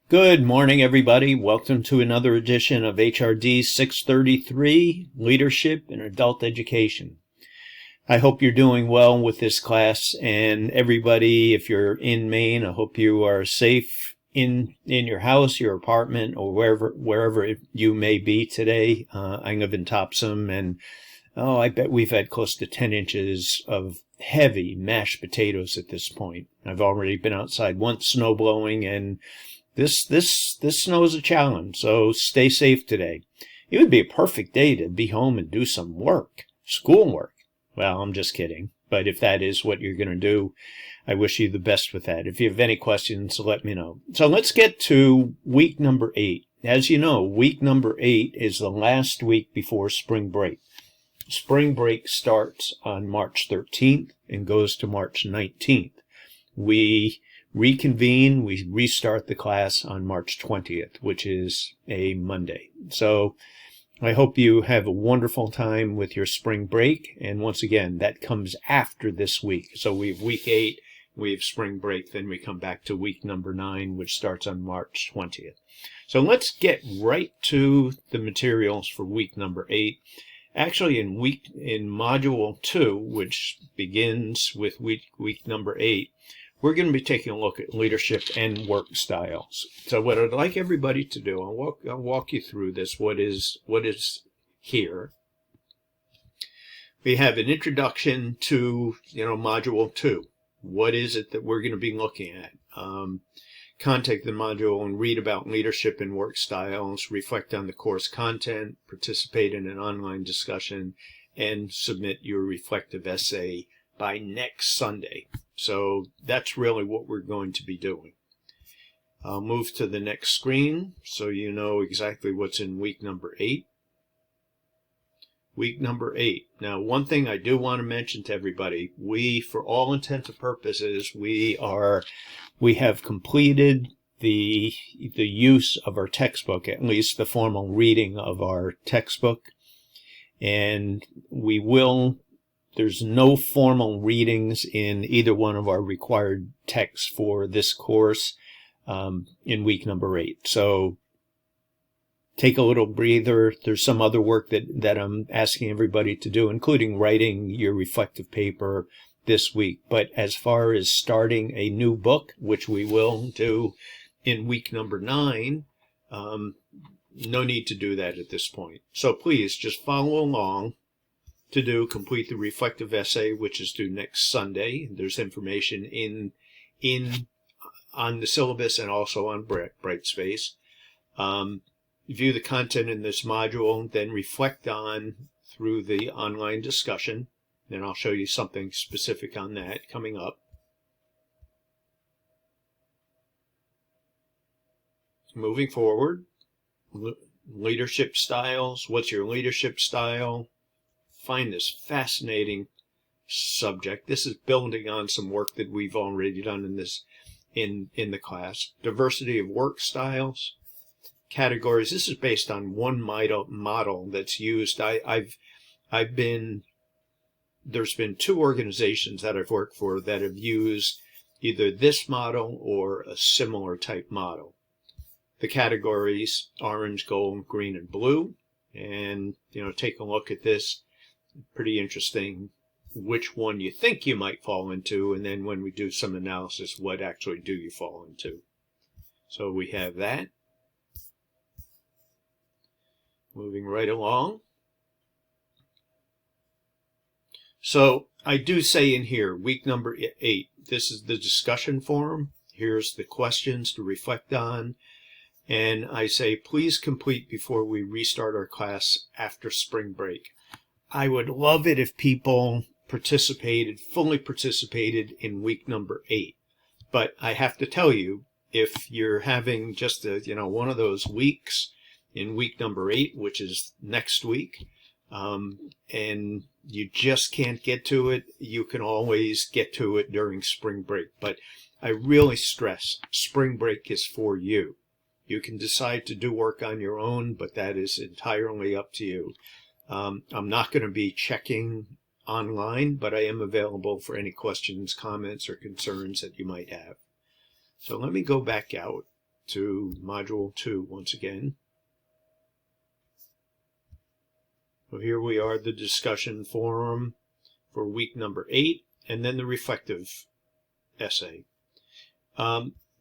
Good morning, everybody. Welcome to another edition of HRD 633, Leadership in Adult Education. I hope you're doing well with this class, and everybody, if you're in Maine, I hope you are safe in your house, your apartment, or wherever you may be today. I live in Topsom, and I bet we've had close to 10 inches of heavy mashed potatoes at this point. I've already been outside once snow blowing, and this snow is a challenge, so stay safe today. It would be a perfect day to be home and do some work, schoolwork. Well, I'm just kidding. But if that is what you're going to do, I wish you the best with that. If you have any questions, let me know. So let's get to week number 8. As you know, week number 8 is the last week before spring break. Spring break starts on March 13th and goes to March 19th. We reconvene, we restart the class on March 20th, which is a Monday. So I hope you have a wonderful time with your spring break. And once again, that comes after this week. So we have week 8, we have spring break, then we come back to week number 9, which starts on March 20th. So let's get right to the materials for week number 8. Actually, in module 2, which begins with week number 8, we're going to be taking a look at leadership and work styles. So what I'd like everybody to do, I'll walk you through this. What is here? We have an introduction to module 2. What is it that we're going to be looking at? Contact the module and read about leadership and work styles, reflect on the course content, participate in an online discussion, and submit your reflective essay by next Sunday. So that's really what we're going to be doing. I'll move to the next screen so you know exactly what's in week number 8. Week number 8. Now, one thing I do want to mention to everybody, for all intents and purposes, we have completed the use of our textbook, at least the formal reading of our textbook, and there's no formal readings in either one of our required texts for this course in week number 8. So take a little breather. There's some other work that I'm asking everybody to do, including writing your reflective paper this week. But as far as starting a new book, which we will do in week number 9, no need to do that at this point. So please just follow along. Complete the reflective essay, which is due next Sunday. There's information on the syllabus and also on Brightspace. View the content in this module, then reflect on through the online discussion. Then I'll show you something specific on that coming up. Moving forward, leadership styles. What's your leadership style? Find this fascinating subject. This is building on some work that we've already done in the class. Diversity of work styles, categories. This is based on one model that's used. There's been 2 organizations that I've worked for that have used either this model or a similar type model. The categories: orange, gold, green, and blue. And take a look at this. Pretty interesting which one you think you might fall into, and then when we do some analysis, what actually do you fall into. So we have that. Moving right along. So I do say in here, week number 8, this is the discussion forum. Here's the questions to reflect on. And I say, please complete before we restart our class after spring break. I would love it if people fully participated in week number 8. But I have to tell you, if you're having just one of those weeks in week number 8, which is next week, and you just can't get to it, you can always get to it during spring break. But I really stress, spring break is for you. You can decide to do work on your own, but that is entirely up to you. I'm not going to be checking online, but I am available for any questions, comments, or concerns that you might have. So let me go back out to Module 2 once again. So here we are, the discussion forum for week number 8, and then the reflective essay.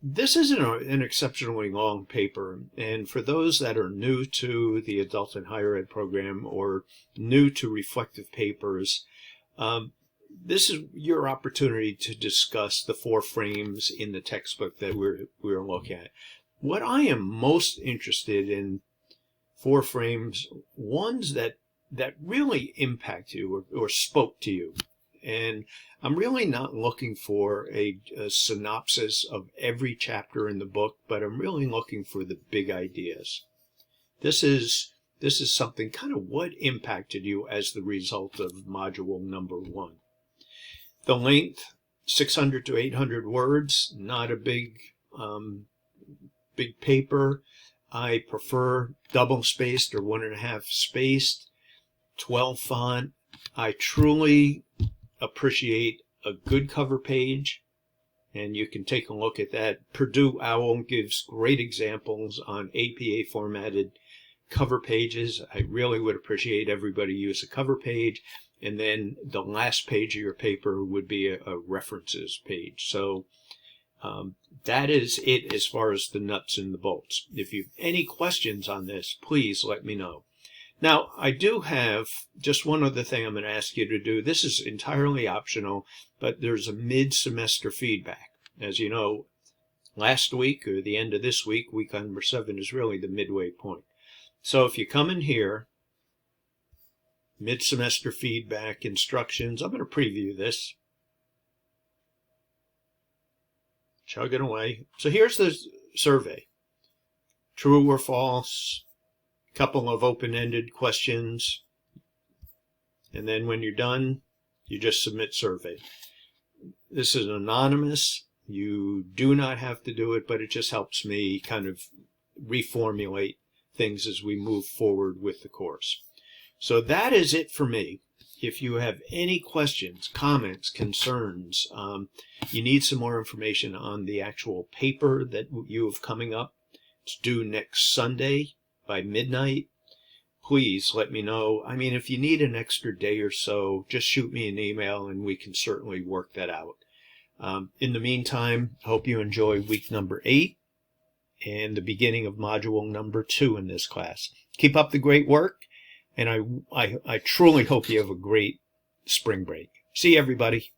This isn't an exceptionally long paper, and for those that are new to the Adult and Higher Ed program or new to reflective papers, this is your opportunity to discuss the 4 frames in the textbook that we're looking at. What I am most interested in 4 frames, ones that really impact you or spoke to you. And I'm really not looking for a synopsis of every chapter in the book, but I'm really looking for the big ideas. This is something kind of what impacted you as the result of module number 1. The length, 600 to 800 words, not a big paper. I prefer double-spaced or 1.5 spaced, 12 font. I truly appreciate a good cover page, and you can take a look at that. Purdue OWL gives great examples on APA formatted cover pages. I really would appreciate everybody use a cover page, and then the last page of your paper would be a references page. So that is it as far as the nuts and the bolts. If you have any questions on this, please let me know. Now, I do have just one other thing I'm going to ask you to do. This is entirely optional, but there's a mid-semester feedback. As you know, last week or the end of this week, week number 7 is really the midway point. So if you come in here, mid-semester feedback instructions, I'm going to preview this. Chug it away. So here's the survey. True or false? Couple of open-ended questions, and then when you're done, you just submit survey. This is anonymous. You do not have to do it, but it just helps me kind of reformulate things as we move forward with the course. So that is it for me. If you have any questions, comments, concerns, you need some more information on the actual paper that you have coming up. It's due next Sunday by midnight. Please let me know. I mean, if you need an extra day or so, just shoot me an email and we can certainly work that out. In the meantime, hope you enjoy week number 8 and the beginning of module number 2 in this class. Keep up the great work, and I truly hope you have a great spring break. See you, everybody.